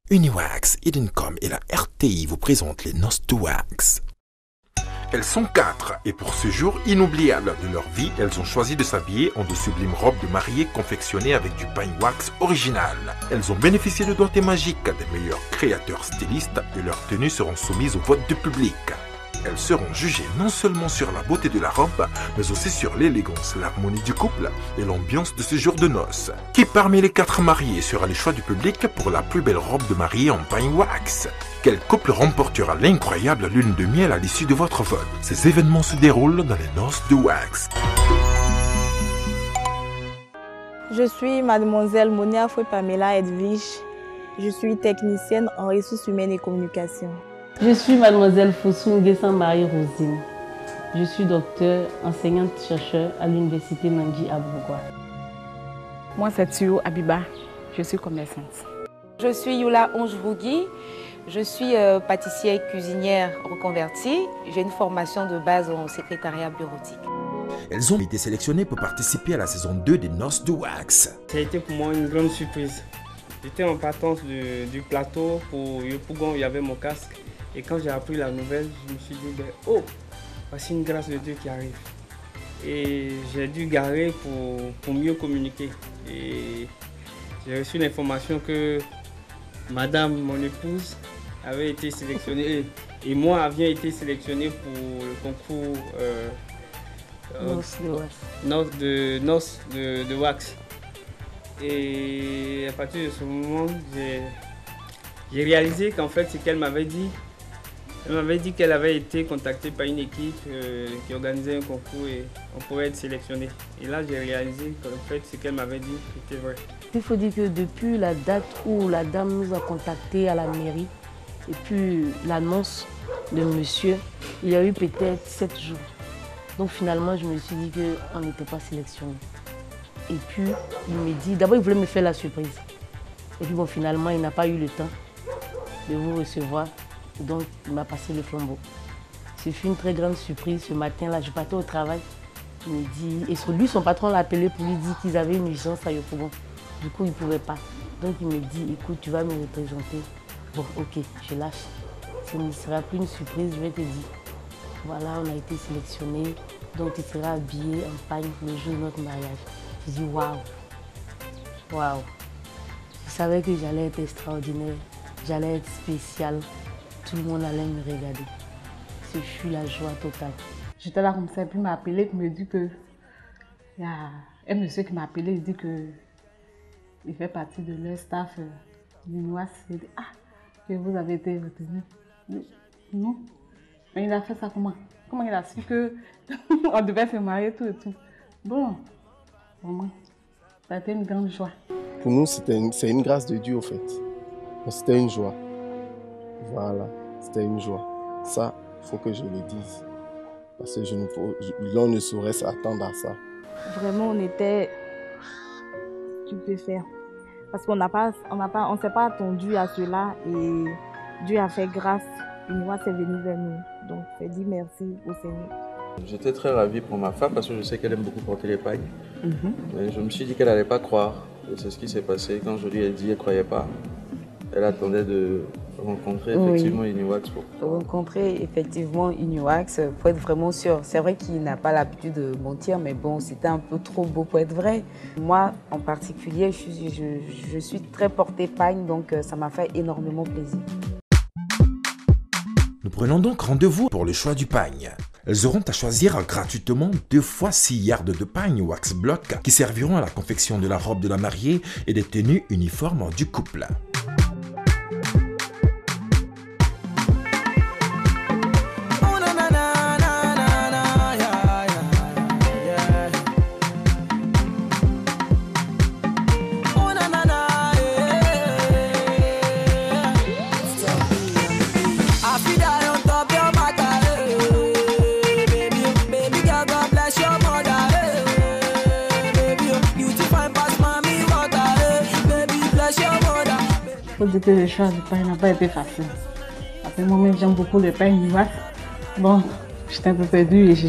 Uniwax, Edencom et la RTI vous présentent les noces de wax. Elles sont 4 et pour ce jour inoubliable de leur vie, elles ont choisi de s'habiller en de sublimes robes de mariée confectionnées avec du pain wax original. Elles ont bénéficié de doigtés magiques des meilleurs créateurs stylistes et leurs tenues seront soumises au vote du public. Elles seront jugées non seulement sur la beauté de la robe, mais aussi sur l'élégance, l'harmonie du couple et l'ambiance de ce jour de noces. Qui parmi les 4 mariés sera le choix du public pour la plus belle robe de mariée en pain wax? Quel couple remportera l'incroyable lune de miel à l'issue de votre vote? Ces événements se déroulent dans les noces de wax. Je suis mademoiselle Monia Foué Pamela Edwige. Je suis technicienne en ressources humaines et communication. Je suis mademoiselle Fossou Nguessan Marie-Rosine. Je suis docteur, enseignante-chercheur à l'université Nangui à Bourgois. Moi, c'est Tio Abiba. Je suis commerçante. Je suis Youla Onjvougui. Je suis pâtissière et cuisinière reconvertie. J'ai une formation de base en secrétariat bureautique. Elles ont été sélectionnées pour participer à la saison 2 des noces de wax. Ça a été pour moi une grande surprise. J'étais en partance du plateau pour Yopougon, il y avait mon casque. Et quand j'ai appris la nouvelle, je me suis dit, oh, voici une grâce de Dieu qui arrive. Et j'ai dû garer pour mieux communiquer. Et j'ai reçu l'information que madame, mon épouse, avait été sélectionnée. Et moi, avions été sélectionné pour le concours noces de wax. Et à partir de ce moment, j'ai réalisé qu'en fait, ce qu'elle m'avait dit, elle m'avait dit qu'elle avait été contactée par une équipe qui organisait un concours et on pourrait être sélectionné. Et là, j'ai réalisé qu'en fait, ce qu'elle m'avait dit était vrai. Il faut dire que depuis la date où la dame nous a contactés à la mairie et puis l'annonce de monsieur, il y a eu peut-être 7 jours. Donc finalement, je me suis dit qu'on n'était pas sélectionné. Et puis, il me dit, d'abord, il voulait me faire la surprise. Et puis bon, finalement, il n'a pas eu le temps de vous recevoir. Donc, il m'a passé le flambeau. Ce fut une très grande surprise. Ce matin-là, je partais au travail. Il me dit, et lui, son patron l'a appelé pour lui dire qu'ils avaient une urgence à Yopougon. Du coup, il ne pouvait pas. Donc, il me dit, écoute, tu vas me représenter. Bon, ok, je lâche. Ce ne sera plus une surprise, je vais te dire. Voilà, on a été sélectionnés. Donc, tu seras habillé en pagne le jour de notre mariage. Je dis, waouh, waouh. Je savais que j'allais être extraordinaire, j'allais être spéciale. Tout le monde allait me regarder. Ce fut la joie totale. J'étais là comme ça, et puis il m'a appelé, il me dit que il y a un monsieur qui m'a appelé, il dit que il fait partie de leur staff Uniwax. Il dit, ah, que vous avez été retenu. Non. Mais il a fait ça comment? Comment il a su qu'on devait se marier tout et tout? Bon, vraiment, ça a été une grande joie. Pour nous, c'est une grâce de Dieu, au fait. C'était une joie. Voilà, c'était une joie. Ça, il faut que je le dise. Parce que l'on ne saurait s'attendre à ça. Vraiment, on était stupéfaits. Parce qu'on ne s'est pas attendu à cela et Dieu a fait grâce. Uniwax est venu vers nous. Donc, c'est dit merci au Seigneur. J'étais très ravi pour ma femme parce que je sais qu'elle aime beaucoup porter les pagnes. Mais je me suis dit qu'elle n'allait pas croire. Et c'est ce qui s'est passé. Quand je lui ai dit, elle ne croyait pas. Elle attendait de rencontrer effectivement Uniwax. Rencontrer effectivement Uniwax pour être vraiment sûr. C'est vrai qu'il n'a pas l'habitude de mentir, mais bon, c'était un peu trop beau pour être vrai. Moi, en particulier, je suis très portée pagne, donc ça m'a fait énormément plaisir. Nous prenons donc rendez-vous pour le choix du pagne. Elles auront à choisir gratuitement 2 fois 6 yards de pagne wax bloc qui serviront à la confection de la robe de la mariée et des tenues uniformes du couple. Il faut dire que le choix du pain n'a pas été facile. Après moi-même, j'aime beaucoup le pain Uniwax. Bon, j'étais un peu perdue et je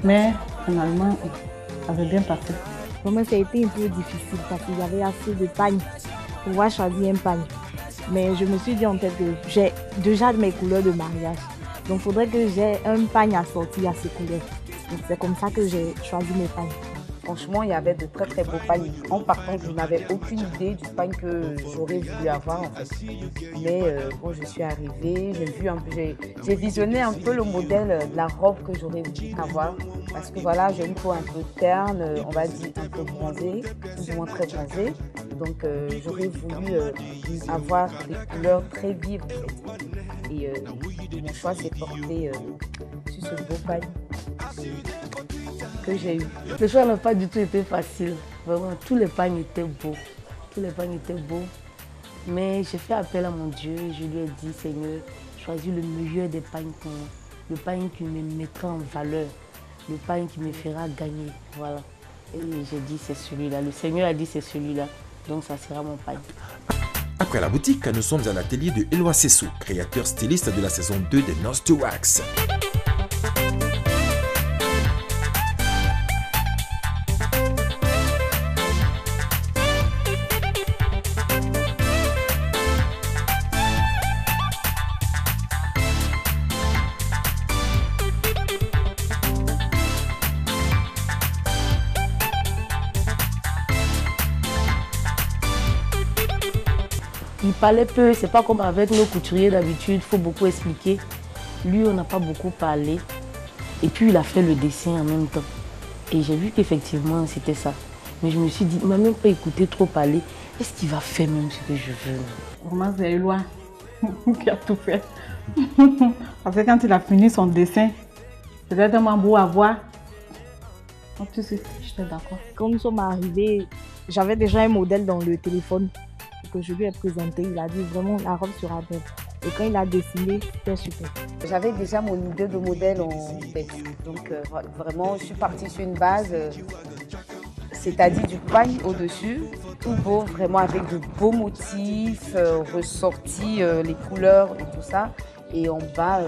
mais finalement, ça s'est bien passé. Pour moi, ça a été un peu difficile parce qu'il y avait assez de pagne pouvoir choisir un pagne. Mais je me suis dit en tête que j'ai déjà mes couleurs de mariage. Donc il faudrait que j'ai un pagne assorti à ces couleurs. Donc c'est comme ça que j'ai choisi mes pagnes. Franchement, il y avait de très très beaux pagnes. En partant, je n'avais aucune idée du pagne que j'aurais voulu avoir en fait. Mais quand je suis arrivée, j'ai visionné un peu le modèle de la robe que j'aurais voulu avoir. Parce que voilà, j'ai une peau un peu terne, on va dire un peu bronzée, plus ou moins très bronzée. Donc j'aurais voulu avoir des couleurs très vives en fait. Et mon choix s'est porté sur ce beau pagne que j'ai eu. Le choix n'a pas du tout été facile. Vraiment, tous les pagnes étaient beaux. Tous les pagnes étaient beaux. Mais j'ai fait appel à mon Dieu. Je lui ai dit, Seigneur, choisis le meilleur des pagnes pour moi. Le pagne qui me mettra en valeur. Le pagne qui me fera gagner. Voilà. Et j'ai dit, c'est celui-là. Le Seigneur a dit, c'est celui-là. Donc, ça sera mon pagne. Après la boutique, nous sommes à l'atelier de Eloi Sessou, créateur styliste de la saison 2 des Noces de Wax. Il parlait peu, c'est pas comme avec nos couturiers d'habitude, il faut beaucoup expliquer. Lui, on n'a pas beaucoup parlé. Et puis, il a fait le dessin en même temps. Et j'ai vu qu'effectivement, c'était ça. Mais je me suis dit, il m'a même pas écouté trop parler. Est-ce qu'il va faire même ce que je veux? Vraiment, c'est Eloi qui a tout fait. Parce que quand il a fini son dessin, c'était tellement beau à voir. Donc, tout de suite, j'étais d'accord. Quand nous sommes arrivés, j'avais déjà un modèle dans le téléphone que je lui ai présenté. Il a dit vraiment la robe sera belle. Et quand il a dessiné, c'était super. J'avais déjà mon idée de modèle en tête. Donc vraiment, je suis partie sur une base, c'est-à-dire du pagne au-dessus, tout beau, vraiment avec de beaux motifs, ressortis, les couleurs et tout ça. Et en bas,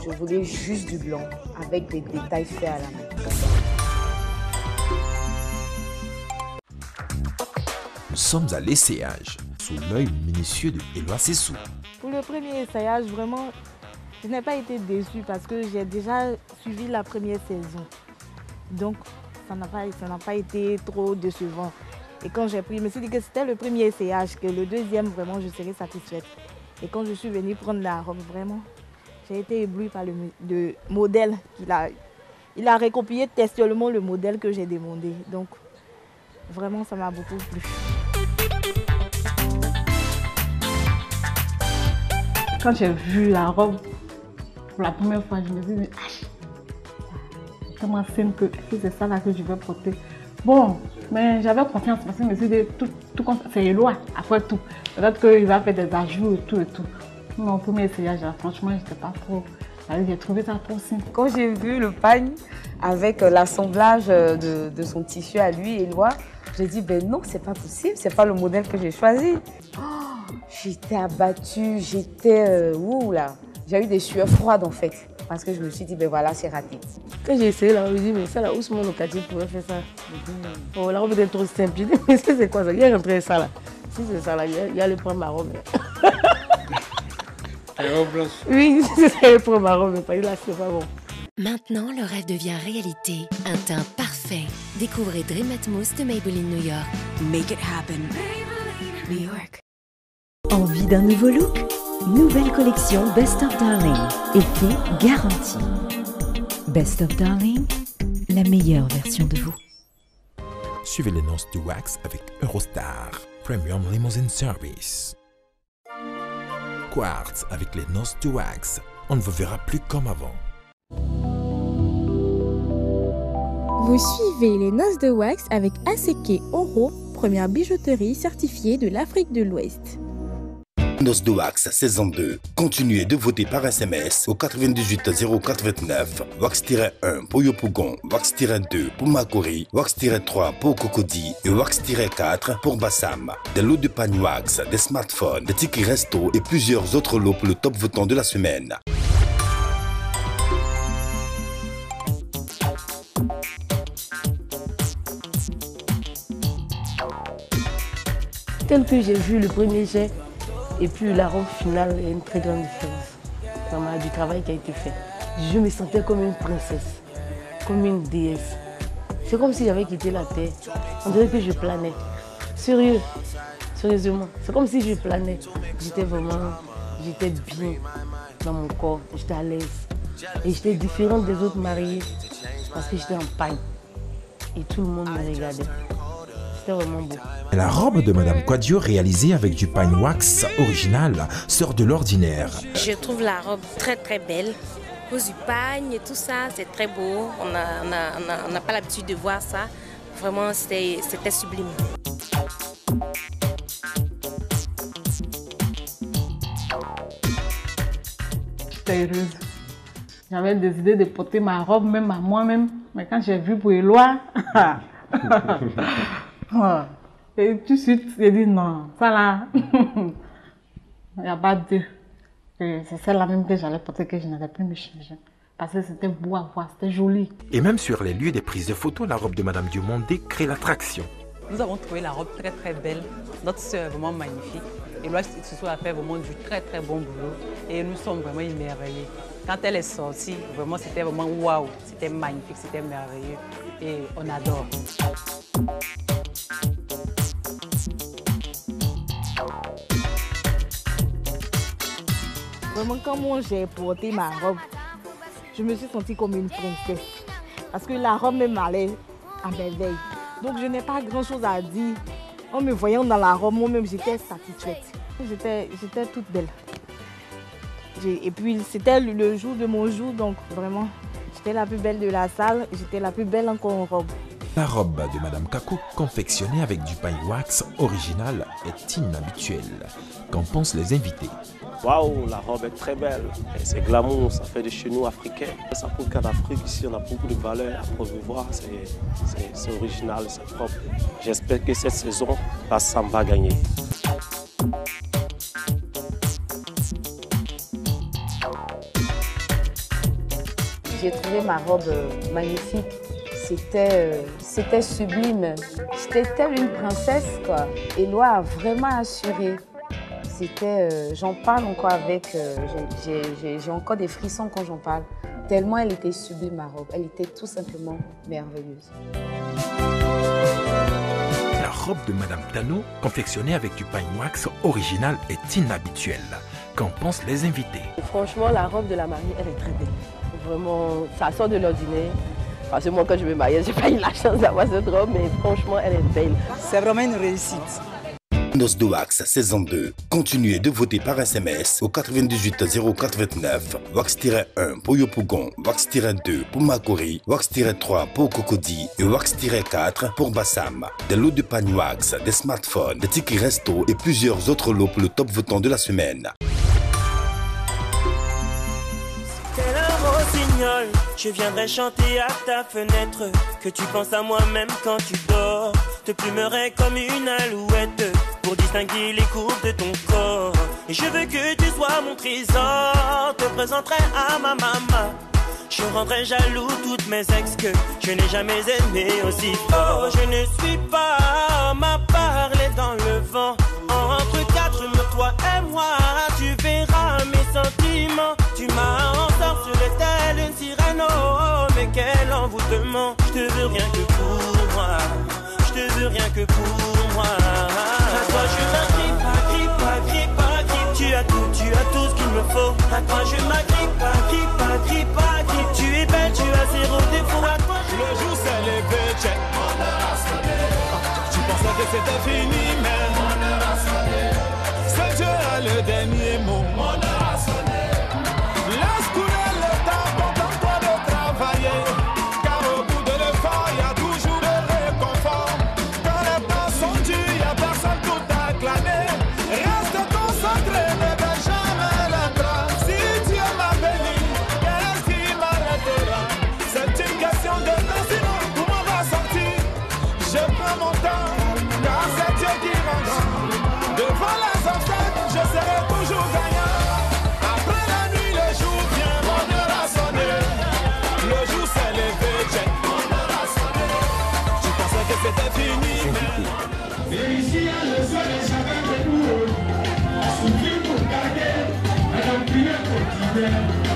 je voulais juste du blanc, avec des détails faits à la main. Nous sommes à l'essayage, sous l'œil minutieux de Eloi Sessou. Pour le premier essayage, vraiment, je n'ai pas été déçue parce que j'ai déjà suivi la première saison. Donc, ça n'a pas été trop décevant. Et quand j'ai pris, je me suis dit que c'était le premier essayage, que le deuxième, vraiment, je serais satisfaite. Et quand je suis venue prendre la robe, vraiment, j'ai été éblouie par le modèle qu'il a. Il a recopié textuellement le modèle que j'ai demandé. Donc, vraiment, ça m'a beaucoup plu. Quand j'ai vu la robe pour la première fois, je me suis dit, c'est tellement simple que c'est ça là que je vais porter. Bon, mais j'avais confiance parce que je me suis dit, tout compte, c'est Eloi, après tout. Peut-être qu'il va faire des ajouts et tout et tout. Mon premier essayage, franchement, j'étais pas trop. J'ai trouvé ça trop simple. Quand j'ai vu le pagne avec l'assemblage de son tissu à lui, Eloi, j'ai dit, ben non, c'est pas possible, c'est pas le modèle que j'ai choisi. J'étais abattue, j'étais... ouh là, j'ai eu des sueurs froides en fait. Parce que je me suis dit, ben voilà, c'est raté. Quand j'ai essayé la robe, je me suis dit, mais ça là, où mon locatif pourrait faire ça? Oh, la robe était trop simple. Je dis, mais c'est quoi ça? Il y a rentré ça là. Si c'est ça là, il y a le prendre ma robe. La robe blanche. Oui, c'est ça, il prend ma robe, mais pas là, c'est pas bon. Maintenant, le rêve devient réalité. Un teint parfait. Découvrez Dream Atmos de Maybelline New York. Make it happen. New York. Envie d'un nouveau look? Nouvelle collection Best of Darling. Été garanti. Best of Darling, la meilleure version de vous. Suivez les Noces de Wax avec Eurostar, Premium Limousine Service. Quartz avec les Noces de Wax. On ne vous verra plus comme avant. Vous suivez les Noces de Wax avec Aseke Oro, première bijouterie certifiée de l'Afrique de l'Ouest. Noces de Wax saison 2. Continuez de voter par SMS au 98 089, Wax-1 pour Yopougon, Wax-2 pour Makori, Wax-3 pour Cocody et Wax-4 pour Bassam. Des lots de pagnes wax, des smartphones, des tickets resto et plusieurs autres lots pour le top votant de la semaine. tel que j'ai vu le premier jet et puis la robe finale, il y a une très grande différence. Vraiment, du travail qui a été fait. Je me sentais comme une princesse, comme une déesse. C'est comme si j'avais quitté la terre. On dirait que je planais. Sérieux, sérieusement. C'est comme si je planais. J'étais bien dans mon corps, j'étais à l'aise. Et j'étais différente des autres mariés parce que j'étais en pagne. Et tout le monde me regardait. C'était vraiment beau. La robe de Madame Quadio, réalisée avec du pine wax original, sort de l'ordinaire. Je trouve la robe très très belle. Cause du pagne et tout ça, c'est très beau. On n'a pas l'habitude de voir ça. Vraiment, c'était sublime. J'étais heureuse. J'avais décidé de porter ma robe même à moi-même. Mais quand j'ai vu pour Éloi, et tout de suite, j'ai dit non, ça là, il n'y a pas deux. C'est celle-là même que j'allais porter que je n'avais plus me changer. Parce que c'était beau à voir, c'était joli. Et même sur les lieux des prises de photos, la robe de Madame Diomandé crée l'attraction. Nous avons trouvé la robe très très belle. Notre soeur est vraiment magnifique. Et Éloi Sissoko a fait vraiment du très très bon boulot. Et nous sommes vraiment émerveillés. Quand elle est sortie, vraiment c'était vraiment waouh. C'était magnifique, c'était merveilleux. Et on adore. Vraiment, quand moi j'ai porté ma robe, je me suis sentie comme une princesse. Parce que la robe me m'allait à merveille. Donc je n'ai pas grand chose à dire. En me voyant dans la robe, moi-même j'étais satisfaite. J'étais toute belle. Et puis c'était le jour de mon jour, donc vraiment, j'étais la plus belle de la salle, j'étais la plus belle encore en robe. La robe de Madame Kako, confectionnée avec du pine wax original, est inhabituelle. Qu'en pensent les invités? Waouh, la robe est très belle. C'est glamour, ça fait de chez nous africains. Ça prouve qu'en Afrique, ici, on a beaucoup de valeurs à promouvoir. C'est original, c'est propre. J'espère que cette saison, la Samba va gagner. J'ai trouvé ma robe magnifique. C'était sublime. J'étais telle une princesse, quoi. Éloi a vraiment assuré. J'en parle encore avec, j'ai encore des frissons quand j'en parle. Tellement elle était sublime, ma robe. Elle était tout simplement merveilleuse. La robe de Madame Tano, confectionnée avec du pine wax original, est inhabituelle. Qu'en pensent les invités? Franchement, la robe de la mariée, elle est très belle. Vraiment, ça sort de l'ordinaire. Parce que moi, quand je me mariais, j'ai pas eu la chance d'avoir cette robe, mais franchement, elle est belle. C'est vraiment une réussite. Noces de Wax saison 2. Continuez de voter par SMS au 98 089, Wax-1 pour Yopougon, Wax-2 pour Makori, Wax-3 pour Cocody et Wax-4 pour Bassam. Des lots de panier wax, des smartphones, des tickets resto et plusieurs autres lots pour le top votant de la semaine. Je viendrai chanter à ta fenêtre, que tu penses à moi-même quand tu dors. Te plumerai comme une alouette pour distinguer les courbes de ton corps. Et je veux que tu sois mon trésor, te présenterai à ma maman. Je rendrai jaloux toutes mes ex que je n'ai jamais aimé aussi fort. Je ne suis pas ma parler dans le vent. Entre quatre murs, toi et moi, tu verras mes sentiments. Tu m'as ensorcelé telle une sirène, oh, mais quel envoûtement. Je te veux rien que pour moi, je te veux rien que pour moi. À toi je m'agrippe, agrippe, agrippe, agrippe. Tu as tout ce qu'il me faut. À toi je m'agrippe, agrippe, agrippe, agrippe. Tu es belle, tu as zéro défaut. À toi je... Le jour s'est levé, check. Mon heure a sonné. Tu pensais que c'était fini, mais mon heure a sonné. C'est Dieu a le dernier mot. Mon heure a sonné. Laisse couler le temps, contente-toi de travailler. Car au bout de l'effort, il y a toujours le réconfort. Quand les temps sont durs, il n'y a personne pour t'acclamer. Reste concentré, ne vais jamais l'entendre. Si Dieu m'a béni, qu'est-ce qui m'arrêtera? C'est une question de temps, sinon comment on va sortir? Je prends mon temps, car c'est Dieu qui rendra. Devant les obstacles, je serai Amen.